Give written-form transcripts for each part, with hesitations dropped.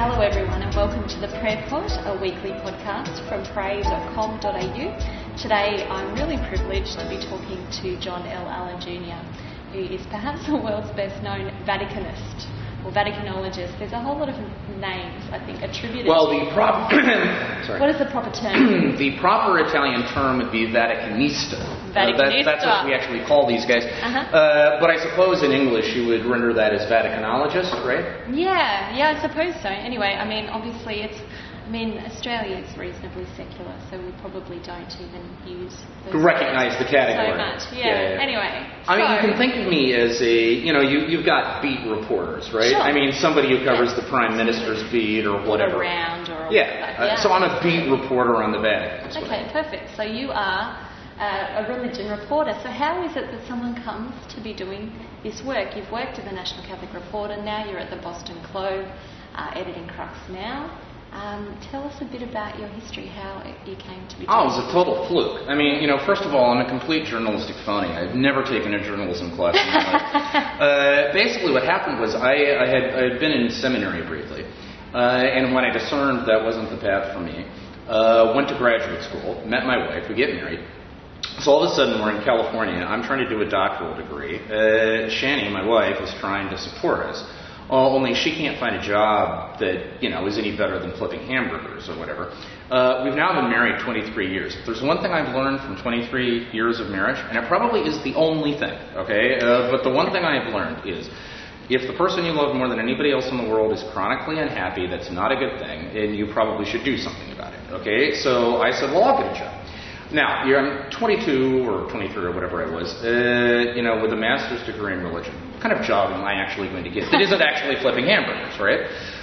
hello everyone and welcome to the Prayer Pod, a weekly podcast from pray.com.au. Today I'm really privileged to be talking to John L. Allen Jr., who is perhaps the world's best known Vaticanist or Vaticanologist. There's a whole lot of names, I think, attributed well, to the proper What is the proper term? The proper Italian term would be Vaticanista. Vaticanista. That's what we actually call these guys. But I suppose in English you would render that as Vaticanologist, right? Yeah, I suppose so. Anyway, I mean, obviously Australia is reasonably secular, so we probably don't even use those recognize the category so much. Yeah. Anyway, I mean, you can think of me as you've got beat reporters, right? Sure. I mean, somebody who covers the Prime Minister's beat or whatever. Around or all So I'm a beat reporter on the Vatican. Okay, perfect. So you are a religion reporter. So how is it that someone comes to be doing this work? You've worked at the National Catholic Reporter, now you're at the Boston Globe, editing Crux now. Tell us a bit about your history, how you came to be doing it was a total fluke. I mean, first of all, I'm a complete journalistic phony. I've never taken a journalism class in my life. Basically what happened was I had been in seminary briefly, and when I discerned that wasn't the path for me, went to graduate school, met my wife, we get married. So all of a sudden we're in California, I'm trying to do a doctoral degree. Shani, my wife, is trying to support us. Only she can't find a job that, is any better than flipping hamburgers or whatever. We've now been married 23 years. If there's one thing I've learned from 23 years of marriage, and it probably is the only thing, okay? But the one thing I have learned is, if the person you love more than anybody else in the world is chronically unhappy, that's not a good thing, and you probably should do something about it, okay? So I said, well, I'll get a job. Now, I'm 22 or 23 or whatever I was, with a master's degree in religion. What kind of job am I actually going to get that isn't actually flipping hamburgers, right?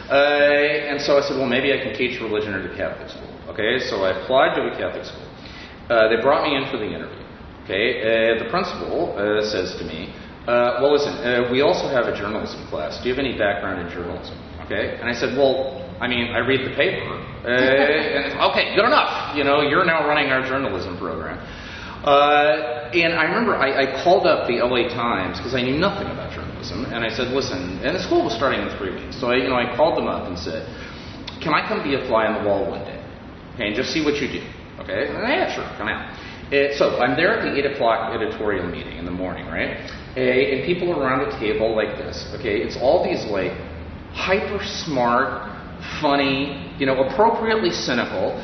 And so I said, well, maybe I can teach religion at a Catholic school. Okay, so I applied to a Catholic school. They brought me in for the interview. Okay, the principal says to me, well, listen, we also have a journalism class. Do you have any background in journalism? Okay, and I said, well, I read the paper. Okay, good enough. You're now running our journalism program. And I remember I called up the LA Times because I knew nothing about journalism, and I said, listen, and the school was starting in 3 weeks, so I called them up and said, can I come be a fly on the wall one day? Okay, and just see what you do. Okay, and yeah, sure, come out. So I'm there at the 8 o'clock editorial meeting in the morning, right? And people are around a table like this. Okay, it's all these hyper smart, funny, appropriately cynical,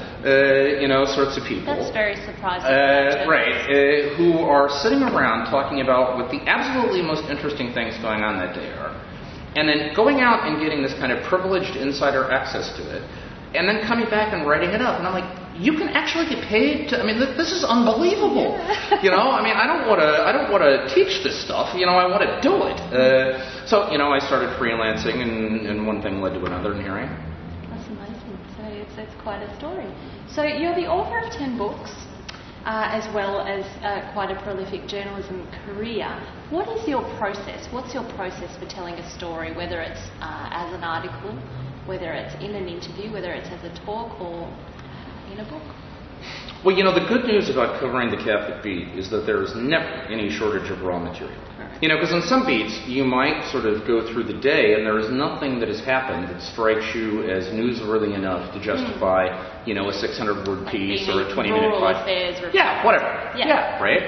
sorts of people. That's very surprising. Right, who are sitting around talking about what the absolutely most interesting things going on that day are, and then going out and getting this kind of privileged insider access to it, and then coming back and writing it up. And I'm like, you can actually get paid to, this is unbelievable. Yeah. I don't want to teach this stuff. I want to do it. So, I started freelancing, and one thing led to another, and here I am. That's amazing. So it's quite a story. So you're the author of 10 books, as well as quite a prolific journalism career. What is your process? What's your process for telling a story, whether it's as an article, whether it's in an interview, whether it's as a talk or in a book? Well, the good news about covering the Catholic beat is that there is never any shortage of raw material. Because in some beats, you might sort of go through the day and there is nothing that has happened that strikes you as newsworthy enough to justify, a 600-word piece or a 20-minute podcast. Yeah, whatever. Yeah, right?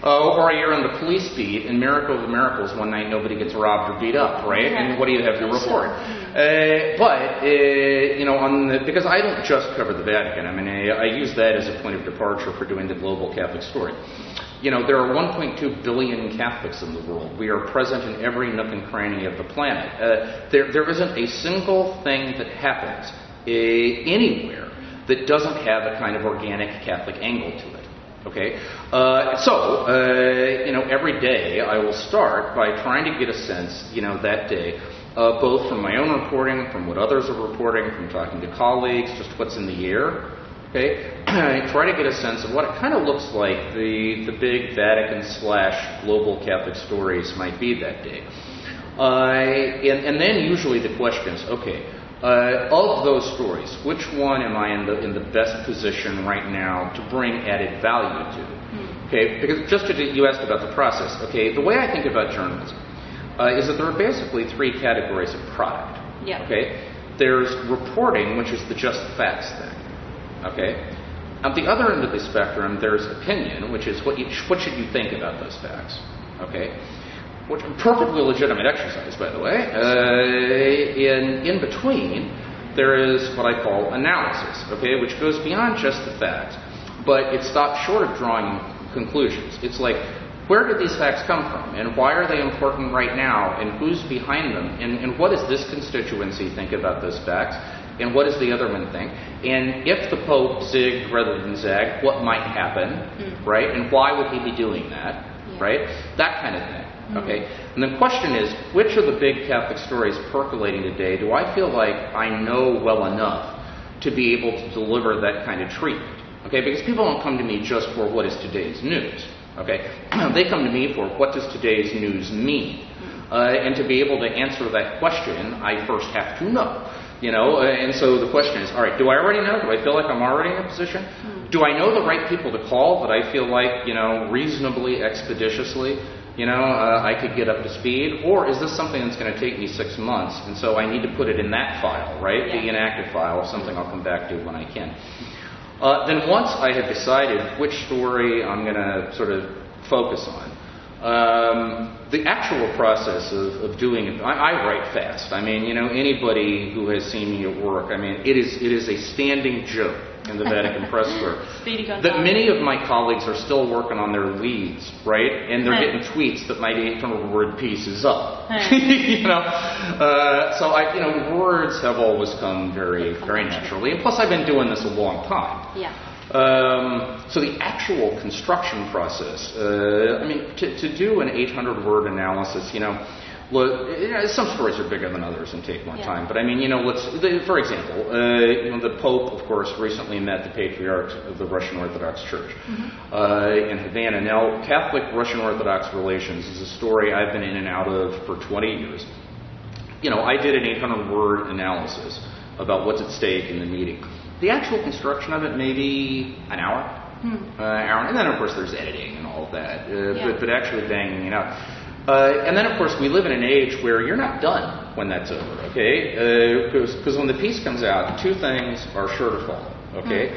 Or you're on the police beat, and miracle of miracles, one night nobody gets robbed or beat up, right? Yeah. And what do you have to report? Because I don't just cover the Vatican. I use that as a point of departure for doing the global Catholic story. There are 1.2 billion Catholics in the world. We are present in every nook and cranny of the planet. There isn't a single thing that happens anywhere that doesn't have a kind of organic Catholic angle to it. Okay, every day I will start by trying to get a sense, that day, both from my own reporting, from what others are reporting, from talking to colleagues, just what's in the air. Okay, I try to get a sense of what it kind of looks like the big Vatican/global Catholic stories might be that day, and then usually the question is, okay. Of those stories, which one am I in the best position right now to bring added value to? Okay, because you asked about the process. Okay, the way I think about journalism is that there are basically 3 categories of product. Yeah. Okay, there's reporting, which is the just facts thing. Okay? At the other end of the spectrum, there's opinion, which is what should you think about those facts. Okay? Which perfectly legitimate exercise, by the way. In between, there is what I call analysis, okay, which goes beyond just the facts, but it stops short of drawing conclusions. It's like, where did these facts come from, and why are they important right now, and who's behind them, and what does this constituency think about those facts, and what does the other one think, and if the Pope zigged rather than zagged, what might happen, right, and why would he be doing that, right, that kind of thing. Okay, and the question is, which of the big Catholic stories percolating today do I feel like I know well enough to be able to deliver that kind of treatment? Okay, because people don't come to me just for what is today's news. Okay, they come to me for what does today's news mean, and to be able to answer that question, I first have to know. You know, and so the question is, all right, do I already know? Do I feel like I'm already in a position? Do I know the right people to call that I feel like, you know, reasonably expeditiously, you know, I could get up to speed? Or is this something that's going to take me 6 months, and so I need to put it in that file, right, the inactive file, something I'll come back to when I can. Then once I have decided which story I'm going to sort of focus on, the actual process of doing it, I write fast. I mean, you know, anybody who has seen me at work, I mean, it is a standing joke in the Vatican Press Corps that many of my colleagues are still working on their leads, right? And they're getting tweets that my 800-word piece is up. You know, so you know, words have always come very, very naturally. And plus, I've been doing this a long time. Yeah. So the actual construction process, I mean, to do an 800-word analysis, you know, some stories are bigger than others and take more time. But I mean, you know, for example, you know, the Pope, of course, recently met the Patriarch of the Russian Orthodox Church in Havana. Now, Catholic-Russian Orthodox relations is a story I've been in and out of for 20 years. You know, I did an 800-word analysis about what's at stake in the meeting. The actual construction of it, maybe an hour, and then of course there's editing and all of that, but actually banging it out. And then of course we live in an age where you're not done when that's over, okay? Because when the piece comes out, two things are sure to follow, okay?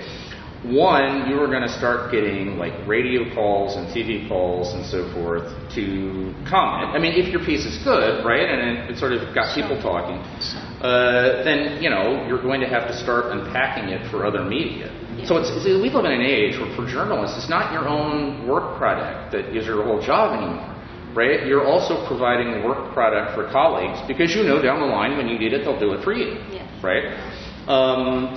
One, you are going to start getting like radio calls and TV calls and so forth to comment. I mean, if your piece is good, right, and it sort of got people talking, then, you know, you're going to have to start unpacking it for other media. So we live in an age where for journalists, it's not your own work product that is your whole job anymore, right? You're also providing work product for colleagues because you know down the line when you need it, they'll do it for you, right?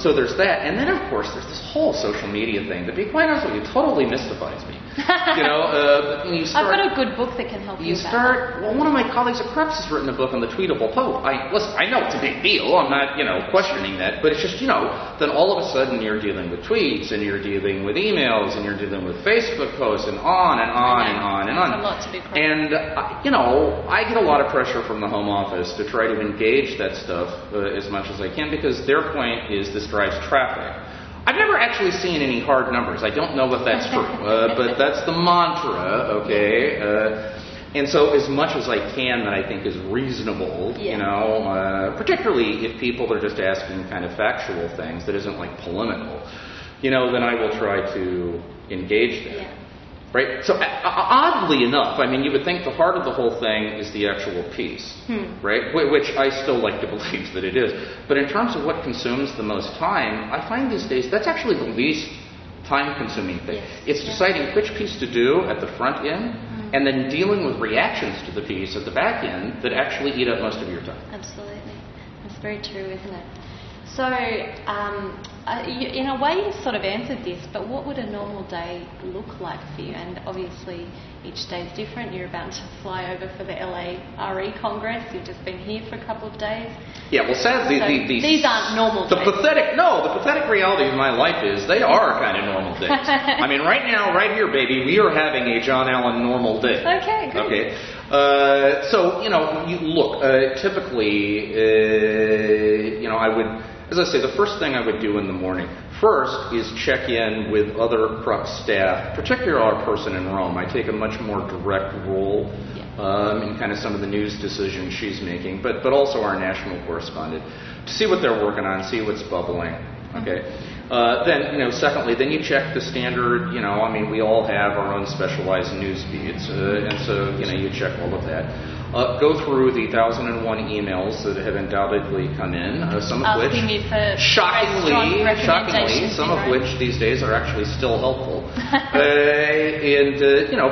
So there's that, and then of course there's this whole social media thing that, to be quite honest with you, totally mystifies me. You know, I've got a good book that can help you. Well, one of my colleagues at Krebs has written a book on the tweetable Pope. Listen, I know it's a big deal. I'm not, you know, questioning that, but it's just, you know, then all of a sudden you're dealing with tweets and you're dealing with emails and you're dealing with Facebook posts and on and on and on and on. It's a lot to be proud. And you know, I get a lot of pressure from the Home Office to try to engage that stuff as much as I can because their point is this drives traffic. I've never actually seen any hard numbers. I don't know if that's true, but that's the mantra, okay? And so as much as I can that I think is reasonable, you know, particularly if people are just asking kind of factual things that isn't like polemical, you know, then I will try to engage them. Right? So oddly enough, I mean, you would think the heart of the whole thing is the actual piece, right? Which I still like to believe that it is. But in terms of what consumes the most time, I find these days that's actually the least time-consuming thing. It's deciding which piece to do at the front end and then dealing with reactions to the piece at the back end that actually eat up most of your time. Absolutely. That's very true, isn't it? So, in a way you sort of answered this, but what would a normal day look like for you? And obviously each day is different. You're about to fly over for the LA RE Congress. You've just been here for a couple of days. Yeah, well, sadly, these aren't normal days. The pathetic reality of my life is they are kind of normal days. I mean, right now, right here, baby, we are having a John Allen normal day. Okay, good. Okay. So, you know, typically, you know, I would... As I say, the first thing I would do in the morning, first is check in with other Crux staff, particularly our person in Rome. I take a much more direct role and kind of some of the news decisions she's making, but also our national correspondent, to see what they're working on, see what's bubbling. Okay. Then, secondly, then you check the standard, we all have our own specialized news feeds, and so, you check all of that. Go through the 1,001 emails that have undoubtedly come in, some of which, shockingly, some of which these days are actually still helpful.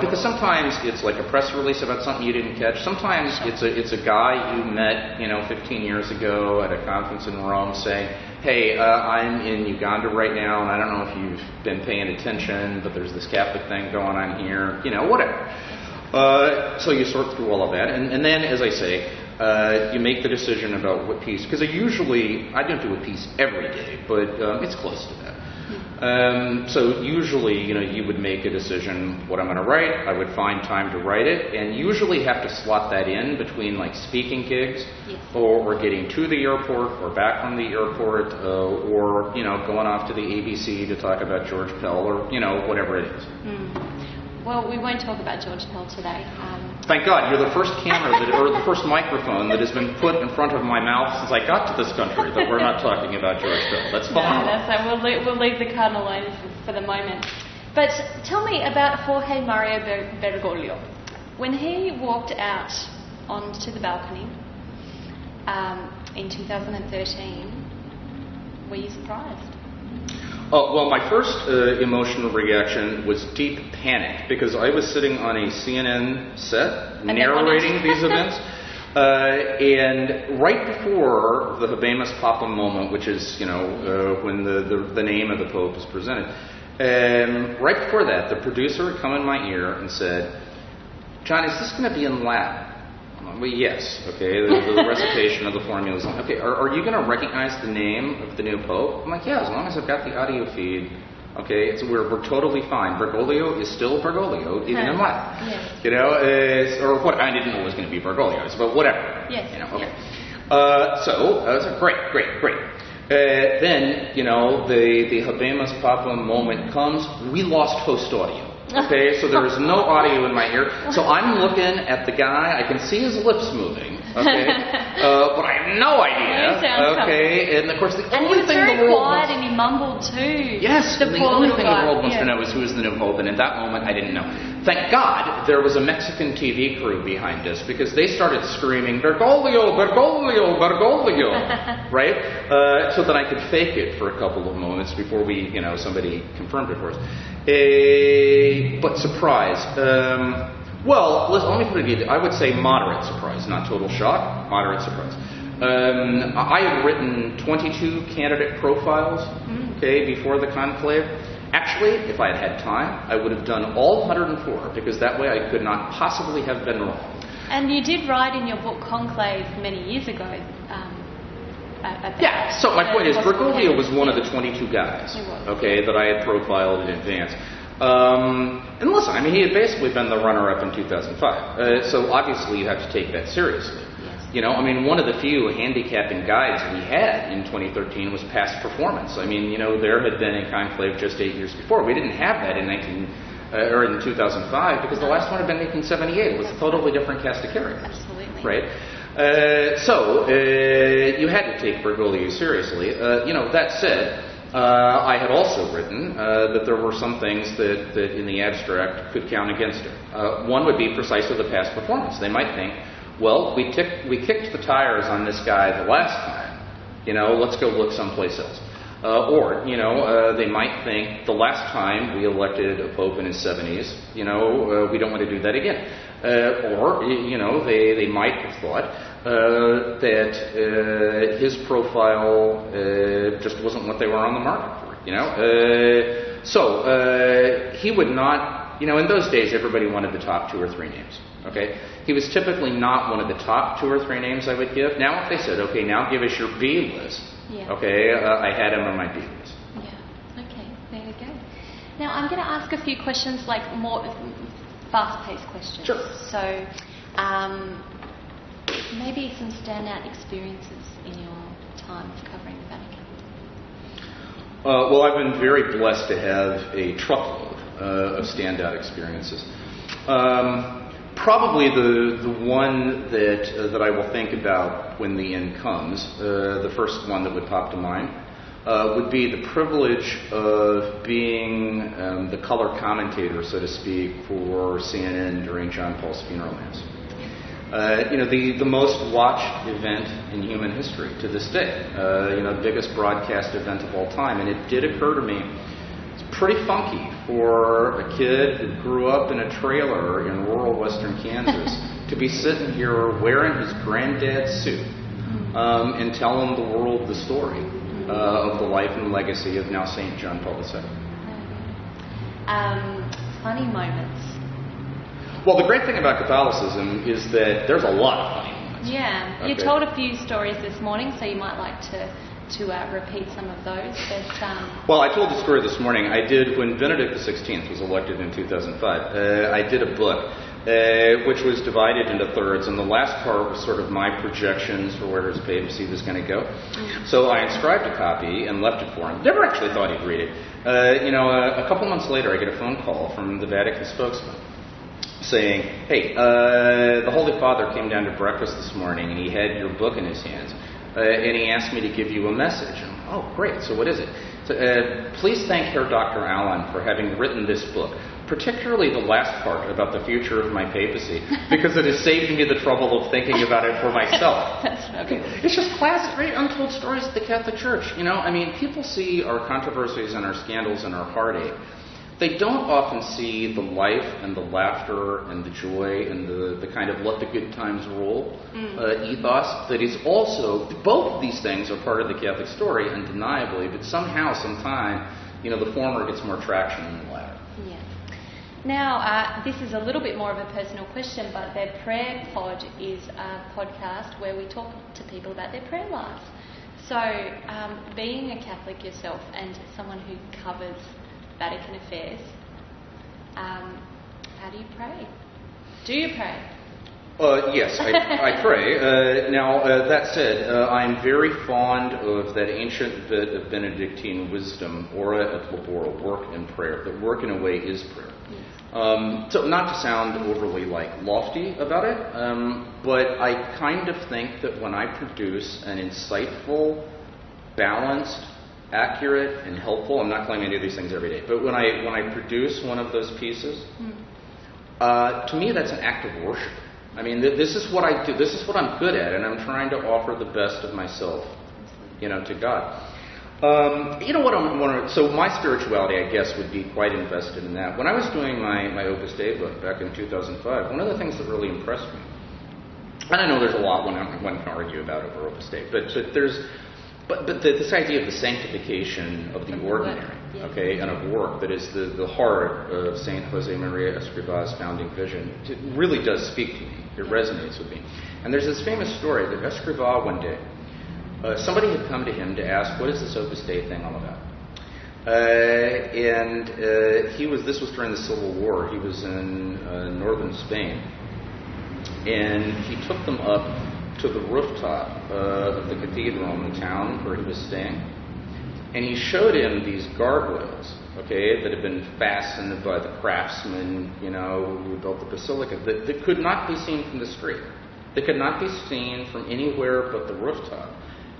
Because sometimes it's like a press release about something you didn't catch. Sometimes it's a guy you met, 15 years ago at a conference in Rome saying, hey, I'm in Uganda right now, and I don't know if you've been paying attention, but there's this Catholic thing going on here, whatever. So you sort through all of that, and then, as I say, you make the decision about what piece, because I don't do a piece every day, but it's close to that. So usually, you would make a decision what I'm going to write. I would find time to write it, and usually have to slot that in between like speaking gigs, or getting to the airport, or back from the airport, or going off to the ABC to talk about George Pell, or whatever it is. Well, we won't talk about George Pell today. Thank God, you're the first camera or the first microphone that has been put in front of my mouth since I got to this country that we're not talking about George Pell. That's fine. No, that's right. We'll leave the card alone for the moment. But tell me about Jorge Mario Bergoglio. When he walked out onto the balcony in 2013, were you surprised? Well, my first emotional reaction was deep panic, because I was sitting on a CNN set narrating these events, and right before the Habemus Papam moment, which is, when the name of the Pope is presented, right before that, the producer would come in my ear and said, John, is this going to be in Latin? Well, yes, okay, the recitation of the formulas. Okay, are you going to recognize the name of the new Pope? I'm like, yeah, as long as I've got the audio feed, okay, we're totally fine. Bergoglio is still Bergoglio, even in Latin. Yes. Or what, I didn't know it was going to be Bergoglio, but whatever. Yes. Okay. So, I was like, great. Then, the Habemus Papam moment comes, we lost host audio. Okay, so there is no audio in my ear. So I'm looking at the guy. I can see his lips moving. Okay, but I have no idea. Okay, and of course the only thing the world quiet and he mumbled too. Yes, the only thing the world wants to know is who is the new Pope. And at that moment, I didn't know. Thank God there was a Mexican TV crew behind us, because they started screaming Bergoglio, Bergoglio, Bergoglio, right? So that I could fake it for a couple of moments before we, somebody confirmed it for us. But surprise. Well, let me put it. I would say moderate surprise, not total shock. Moderate surprise. I had written 22 candidate profiles, okay, before the conclave. Actually, if I had had time, I would have done all 104, because that way I could not possibly have been wrong. And you did write in your book Conclave many years ago. Yeah, so my point is, Bergoglio was one of the 22 guys, okay, that I had profiled in advance. And listen, he had basically been the runner-up in 2005, so obviously you have to take that seriously. Yes. One of the few handicapping guides we had in 2013 was past performance. There had been a conclave just 8 years before. We didn't have that in 2005, because the last one had been 1978. It was a totally different cast of characters. Absolutely. Right? So you had to take Bergoglio seriously. That said, I had also written that there were some things that in the abstract could count against it. One would be precisely the past performance. They might think, well, we kicked the tires on this guy the last time. Let's go look someplace else. Or they might think the last time we elected a pope in his 70s, we don't want to do that again. Or they might have thought that his profile just wasn't what they were on the market for. So he would not, in those days everybody wanted the top 2 or 3 names. Okay, he was typically not one of the top 2 or 3 names I would give. Now if they said, okay, now give us your B list. Yeah. Okay, I had him on my B list. Yeah. Okay, there we go. Now I'm going to ask a few questions, like more fast-paced questions. Sure. So, maybe some standout experiences in your time of covering the Vatican. Well, I've been very blessed to have a truckload of standout experiences. Probably the one that I will think about when the end comes, the first one that would pop to mind, would be the privilege of being the color commentator, so to speak, for CNN during John Paul's funeral mass. The most watched event in human history to this day. The biggest broadcast event of all time. And it did occur to me, it's pretty funky for a kid who grew up in a trailer in rural western Kansas to be sitting here wearing his granddad's suit and telling the world the story of the life and legacy of now St. John Paul II. Funny moments. Well, the great thing about Catholicism is that there's a lot of funny moments. Yeah. Okay. You told a few stories this morning, so you might like to repeat some of those. But, Well, I told the story this morning. I did, when Benedict XVI was elected in 2005, I did a book which was divided into thirds, and the last part was sort of my projections for where his papacy was going to go. So I inscribed a copy and left it for him. Never actually thought he'd read it. A couple months later, I get a phone call from the Vatican spokesman saying, hey, the Holy Father came down to breakfast this morning and he had your book in his hands and he asked me to give you a message. And, oh, great, so what is it? So, please thank Herr Dr. Allen for having written this book, particularly the last part about the future of my papacy, because it has saved me the trouble of thinking about it for myself. That's okay. It's just classic, great untold stories of the Catholic Church. People see our controversies and our scandals and our heartache. They don't often see the life and the laughter and the joy and the kind of let the good times roll ethos that is also, both of these things are part of the Catholic story, undeniably, but somehow, sometime, the former gets more traction than the latter. Yeah. Now, this is a little bit more of a personal question, but their prayer pod is a podcast where we talk to people about their prayer lives. So, being a Catholic yourself and someone who covers Vatican affairs, how do you pray? Do you pray? Yes, I pray. Now, that said, I'm very fond of that ancient bit of Benedictine wisdom, ora et labora, work and prayer. That work in a way is prayer. Yes. So not to sound overly lofty about it, but I kind of think that when I produce an insightful, balanced, accurate and helpful, I'm not claiming I do these things every day, but when I produce one of those pieces, to me that's an act of worship. I mean, this is what I do. This is what I'm good at, and I'm trying to offer the best of myself, to God. So my spirituality, I guess, would be quite invested in that. When I was doing my Opus Dei book back in 2005, one of the things that really impressed me, and I know there's a lot one can argue about over Opus Dei, but this idea of the sanctification of the ordinary, okay, and of work that is the heart of Saint Jose Maria Escriva's founding vision, it really does speak to me. It resonates with me. And there's this famous story that Escriva one day, somebody had come to him to ask, what is this Opus Dei thing all about? This was during the Civil War. He was in northern Spain. And he took them up to the rooftop of the cathedral in the town where he was staying. And he showed him these gargoyles, okay, that had been fastened by the craftsmen, who built the basilica, that could not be seen from the street. They could not be seen from anywhere but the rooftop.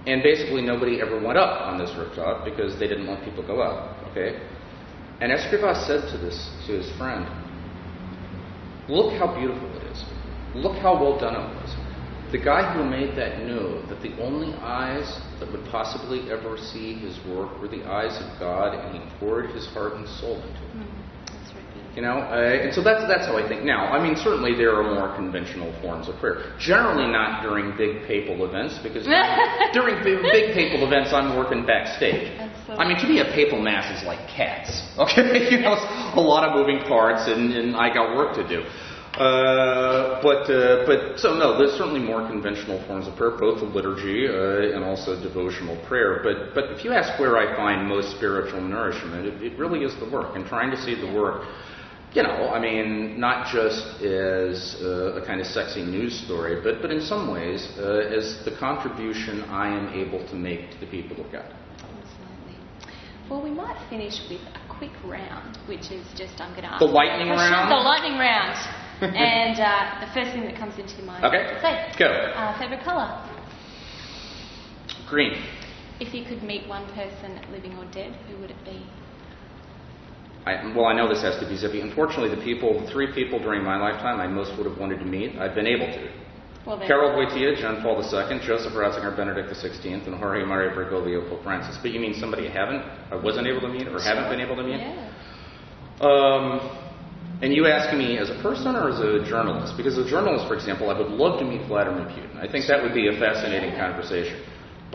And basically nobody ever went up on this rooftop because they didn't let people go up, okay? And Escriva said to his friend, look how beautiful it is. Look how well done it was. The guy who made that knew that the only eyes that would possibly ever see his work were the eyes of God, and he poured his heart and soul into it. That's right. And so that's how I think. Now, I mean, certainly there are more conventional forms of prayer. Generally not during big papal events, because during big papal events, I'm working backstage. Absolutely. I mean, to me, a papal mass is like cats. Okay, a lot of moving parts, and I got work to do. So no, there's certainly more conventional forms of prayer, both the liturgy and also devotional prayer. But if you ask where I find most spiritual nourishment, it really is the work, and trying to see the work, not just as a kind of sexy news story, but in some ways as the contribution I am able to make to the people of God. Absolutely. Well, we might finish with a quick round, which is just I'm going to ask the lightning round. The lightning round. And the first thing that comes into your mind. Okay. Say. Go. Favourite colour? Green. If you could meet one person, living or dead, who would it be? I know this has to be zippy. Unfortunately, the 3 people during my lifetime I most would have wanted to meet, I've been able to. Well, Carol Wojtyla, John Paul II, Joseph Ratzinger, Benedict XVI, and Jorge Maria Bergoglio, Pope Francis. But you mean somebody I wasn't able to meet or haven't been able to meet? Yeah. And you ask me as a person or as a journalist? Because as a journalist, for example, I would love to meet Vladimir Putin. I think that would be a fascinating conversation.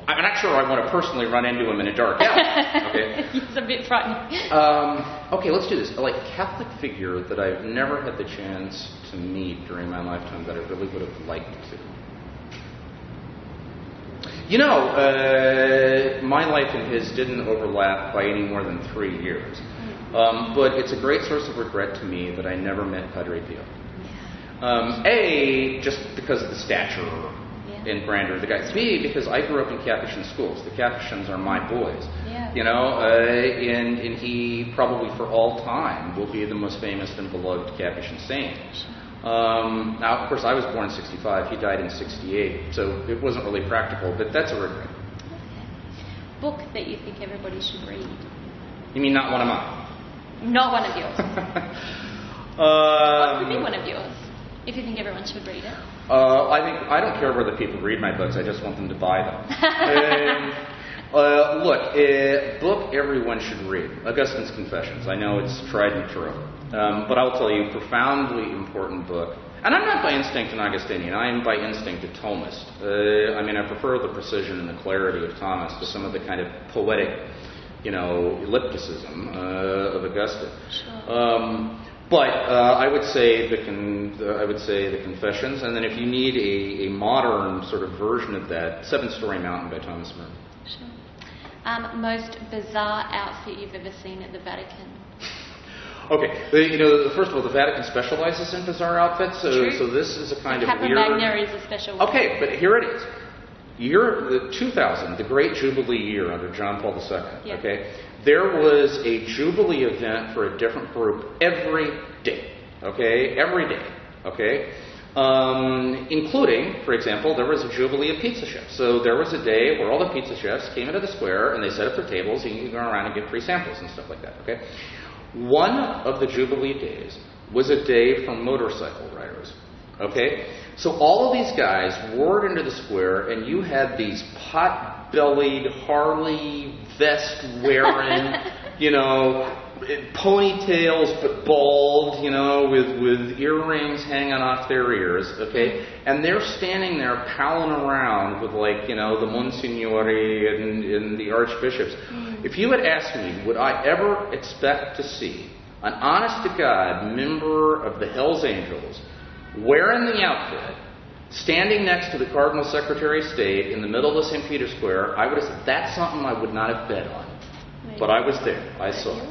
I'm not sure I want to personally run into him in a dark alley. Okay. It's a bit frightening. Okay, let's do this. Like a Catholic figure that I've never had the chance to meet during my lifetime that I really would have liked to. You know, my life and his didn't overlap by any more than 3 years. But it's a great source of regret to me that I never met Padre Pio. Just because of the stature and grandeur of the guy. B, because I grew up in Capuchin schools. The Capuchins are my boys. Yeah. You know, and he probably for all time will be the most famous and beloved Capuchin saint. Now, of course, I was born in 65. He died in 68, so it wasn't really practical, but that's a regret. Okay. Book that you think everybody should read? You mean not one of mine? Not one of yours. What could be one of yours, if you think everyone should read it? I don't care whether people read my books. I just want them to buy them. Look, a book everyone should read, Augustine's Confessions. I know it's tried and true. But I'll tell you, profoundly important book. And I'm not by instinct an Augustinian. I am by instinct a Thomist. I prefer the precision and the clarity of Thomas to some of the kind of poetic, ellipticism of Augustine. Sure. But I would say the Confessions, and then if you need a modern sort of version of that, Seven-Story Mountain by Thomas More. Sure. Most bizarre outfit you've ever seen at the Vatican? Okay, first of all, the Vatican specializes in bizarre outfits, so this is a kind of weird... Kappa Magna is a special one. Okay, but here it is. Year 2000, the great Jubilee year under John Paul II, yeah. Okay? There was a Jubilee event for a different group every day, okay? Every day, okay? Including, for example, there was a Jubilee of pizza chefs. So there was a day where all the pizza chefs came into the square and they set up their tables and you could go around and get free samples and stuff like that, okay? One of the Jubilee days was a day for motorcycle riders, okay? So all of these guys roared into the square and you had these pot-bellied, Harley vest-wearing, ponytails but bald, with earrings hanging off their ears, okay? And they're standing there palling around with, the Monsignori and the archbishops. If you had asked me, would I ever expect to see an honest-to-God member of the Hells Angels wearing the outfit, standing next to the Cardinal Secretary of State in the middle of St. Peter's Square, I would have said, that's something I would not have bet on. But I was there. I saw it.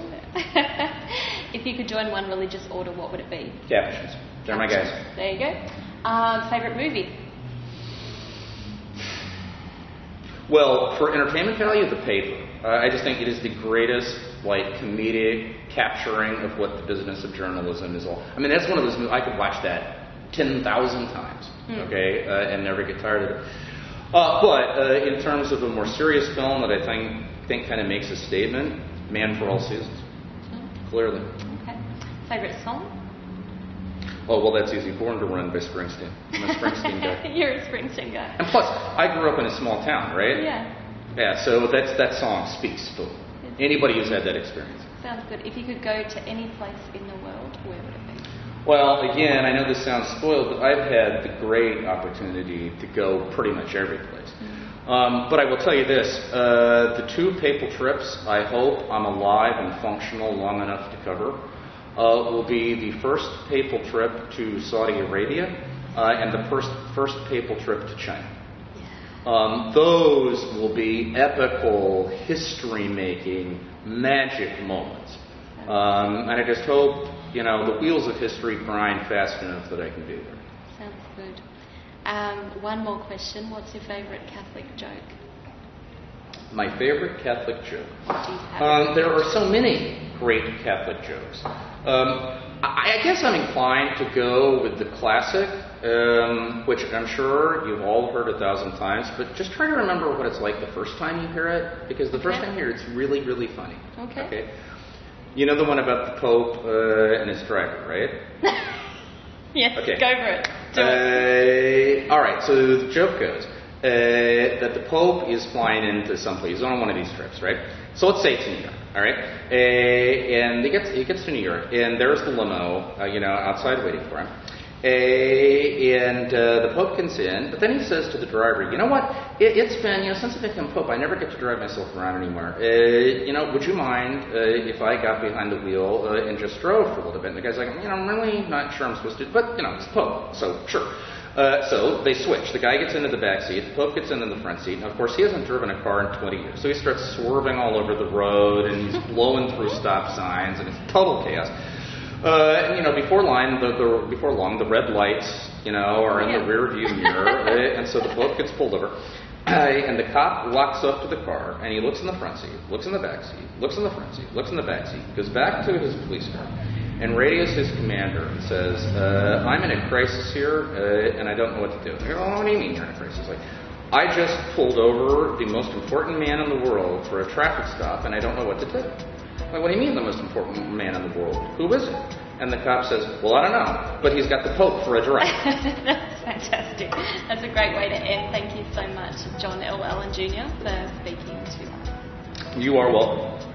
If you could join one religious order, what would it be? Capuchins. They're my guys. There you go. Favourite movie? Well, for entertainment value, The Paper. I just think it is the greatest, comedic capturing of what the business of journalism is all. That's one of those movies, I could watch that 10,000 times, okay, and never get tired of it. But in terms of a more serious film that I think kind of makes a statement, Man for All Seasons. Clearly. Okay. Favourite song? Oh, well, that's easy. Born to Run by Springsteen. I'm a Springsteen guy. You're a Springsteen guy. And plus, I grew up in a small town, right? Yeah. Yeah, so that song speaks to anybody who's had that experience. Sounds good. If you could go to any place in the world, where would it be? Well, again, I know this sounds spoiled, but I've had the great opportunity to go pretty much every place. But I will tell you this, the 2 papal trips I hope I'm alive and functional long enough to cover will be the first papal trip to Saudi Arabia and the first papal trip to China. Those will be epical, history-making, magic moments. And I just hope, the wheels of history grind fast enough that I can be there. Sounds good. One more question. What's your favourite Catholic joke? My favourite Catholic joke? What do you have? There are so many. great Catholic jokes. I guess I'm inclined to go with the classic, which I'm sure you've all heard 1,000 times, but just try to remember what it's like the first time you hear it, because the first time you hear it, it's really, really funny. Okay? You know the one about the Pope and his driver, right? Yes, okay. Go for it. Do it. All right, so the joke goes that the Pope is flying into someplace. He's on one of these trips, right? So let's say it's New York, all right? And he gets to New York, and there's the limo, outside waiting for him. And the Pope gets in, but then he says to the driver, you know what? It's been, since I became Pope, I never get to drive myself around anymore. Would you mind if I got behind the wheel and just drove for a little bit? And the guy's like, I'm really not sure I'm supposed to, but, it's the Pope, so sure. So they switch. The guy gets into the back seat, the Pope gets into the front seat, and of course he hasn't driven a car in 20 years. So he starts swerving all over the road, and he's blowing through stop signs, and it's total chaos. Before long, the red lights, are in the rear view mirror, and so the Pope gets pulled over, and the cop walks up to the car, and he looks in the front seat, looks in the back seat, looks in the front seat, looks in the back seat, goes back to his police car, and radios his commander and says, I'm in a crisis here, and I don't know what to do. What do you mean you're in a crisis? Like, I just pulled over the most important man in the world for a traffic stop, and I don't know what to do. Like, what do you mean the most important man in the world? Who is it? And the cop says, well, I don't know, but he's got the Pope for a driver. That's fantastic. That's a great way to end. Thank you so much, John L. Allen Jr., for speaking to us. You are welcome.